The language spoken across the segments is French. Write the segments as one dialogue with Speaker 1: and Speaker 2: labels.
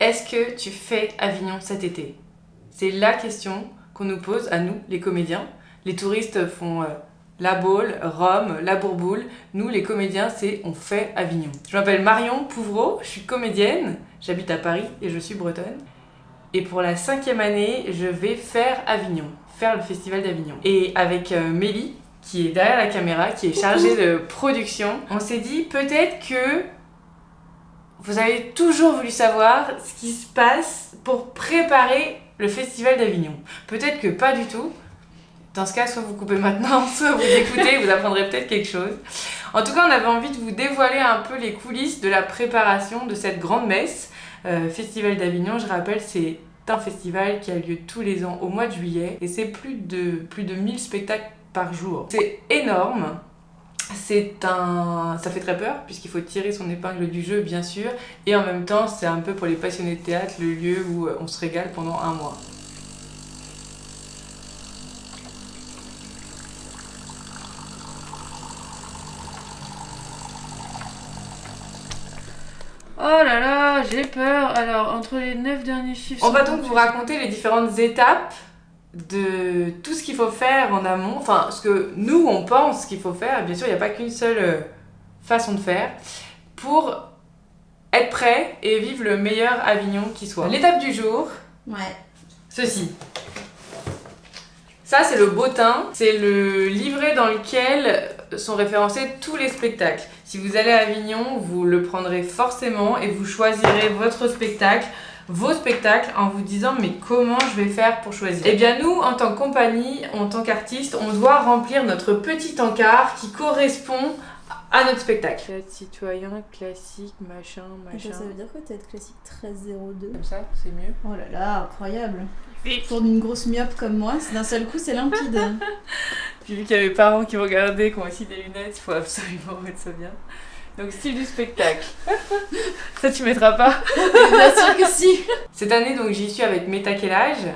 Speaker 1: Est-ce que tu fais Avignon cet été? C'est la question qu'on nous pose à nous, les comédiens. Les touristes font la Baule, Rome, la Bourboule. Nous, les comédiens, c'est on fait Avignon. Je m'appelle Marion Pouvreau, je suis comédienne, j'habite à Paris et je suis bretonne. Et pour la 5e année, je vais faire Avignon, faire le festival d'Avignon. Et avec Mélie, qui est derrière la caméra, qui est chargée de production, on s'est dit peut-être que vous avez toujours voulu savoir ce qui se passe pour préparer le festival d'Avignon. Peut-être que pas du tout. Dans ce cas, soit vous coupez maintenant, soit vous écoutez, vous apprendrez peut-être quelque chose. En tout cas, on avait envie de vous dévoiler un peu les coulisses de la préparation de cette grande messe. Festival d'Avignon, je rappelle, c'est un festival qui a lieu tous les ans au mois de juillet et c'est plus de 1000 spectacles par jour. C'est énorme. Ça fait très peur puisqu'il faut tirer son épingle du jeu bien sûr et en même temps c'est un peu pour les passionnés de théâtre le lieu où on se régale pendant un mois. Oh là là, j'ai peur. Alors entre les 9 derniers chiffres... On va donc vous raconter les différentes étapes de tout ce qu'il faut faire en amont, enfin ce que nous on pense qu'il faut faire, et bien sûr il n'y a pas qu'une seule façon de faire, pour être prêt et vivre le meilleur Avignon qui soit. L'étape du jour, ceci. Ça c'est le bottin, c'est le livret dans lequel sont référencés tous les spectacles. Si vous allez à Avignon, vous le prendrez forcément et vous choisirez votre spectacle, vos spectacles en vous disant mais comment je vais faire pour choisir. Eh bien nous, en tant que compagnie, en tant qu'artiste, on doit remplir notre petit encart qui correspond à notre spectacle. Théâtre citoyen, classique, machin.
Speaker 2: Ça veut dire quoi théâtre classique 1302?
Speaker 1: Comme ça, c'est mieux.
Speaker 2: Oh là là, incroyable. Pour une grosse myope comme moi, d'un seul coup c'est limpide.
Speaker 1: Puis vu qu'il y a mes parents qui me regardaient, qui ont aussi des lunettes, il faut absolument mettre ça bien. Donc style du spectacle. Ça tu mettras pas?
Speaker 2: Bien sûr que si.
Speaker 1: Cette année donc j'y suis avec Meta Quel Âge,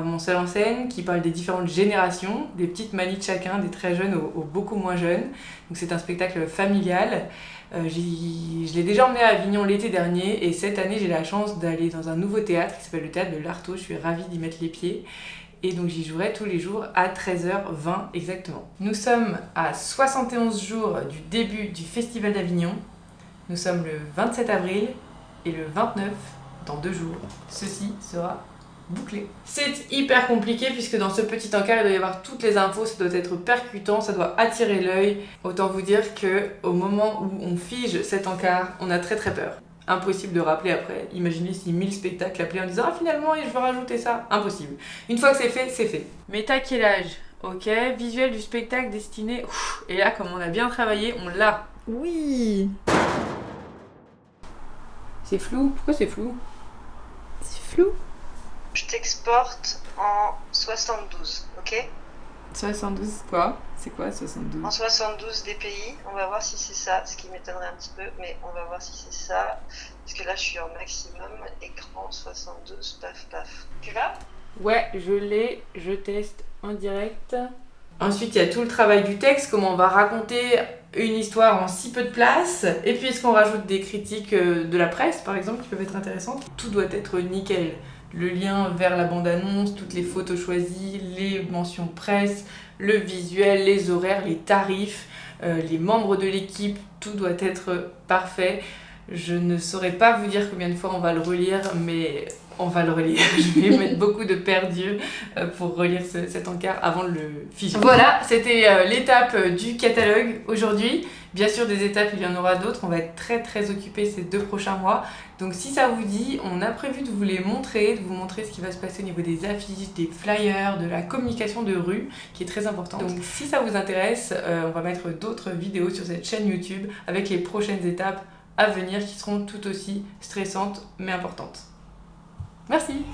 Speaker 1: mon seul en scène qui parle des différentes générations, des petites manies de chacun, des très jeunes aux beaucoup moins jeunes. Donc c'est un spectacle familial. Je l'ai déjà emmené à Avignon l'été dernier et cette année j'ai la chance d'aller dans un nouveau théâtre qui s'appelle le théâtre de l'Artaud. Je suis ravie d'y mettre les pieds. Et donc j'y jouerai tous les jours à 13h20 exactement. Nous sommes à 71 jours du début du Festival d'Avignon. Nous sommes le 27 avril et le 29, dans 2 jours, ceci sera bouclé. C'est hyper compliqué puisque dans ce petit encart il doit y avoir toutes les infos, ça doit être percutant, ça doit attirer l'œil. Autant vous dire qu'au moment où on fige cet encart, on a très peur. Impossible de rappeler après. Imaginez si 1000 spectacles appelaient en disant ah finalement je veux rajouter ça. Impossible. Une fois que c'est fait, c'est fait. Meta Quel Âge. Ok, visuel du spectacle destiné. Et là, comme on a bien travaillé, on l'a.
Speaker 2: Oui.
Speaker 1: C'est flou. Pourquoi c'est flou?
Speaker 2: C'est flou.
Speaker 3: Je t'exporte en 72, ok?
Speaker 1: 72 quoi? C'est quoi 72?
Speaker 3: En 72 des pays, on va voir si c'est ça, ce qui m'étonnerait un petit peu, mais on va voir si c'est ça. Parce que là je suis en maximum, écran 72, paf. Tu l'as?
Speaker 1: Ouais, je l'ai, je teste en direct. Ensuite, il y a tout le travail du texte, comment on va raconter une histoire en si peu de place. Et puis, est-ce qu'on rajoute des critiques de la presse, par exemple, qui peuvent être intéressantes? Tout doit être nickel. Le lien vers la bande-annonce, toutes les photos choisies, les mentions presse, le visuel, les horaires, les tarifs, les membres de l'équipe, tout doit être parfait. Je ne saurais pas vous dire combien de fois on va le relire, mais on va le relire. Je vais mettre beaucoup de paires d'yeux pour relire cet encart avant de le figer. Voilà, c'était l'étape du catalogue aujourd'hui. Bien sûr, des étapes, il y en aura d'autres. On va être très occupés ces 2 prochains mois. Donc si ça vous dit, on a prévu de vous les montrer, de vous montrer ce qui va se passer au niveau des affiches, des flyers, de la communication de rue, qui est très importante. Donc si ça vous intéresse, on va mettre d'autres vidéos sur cette chaîne YouTube avec les prochaines étapes à venir qui seront tout aussi stressantes mais importantes. Merci!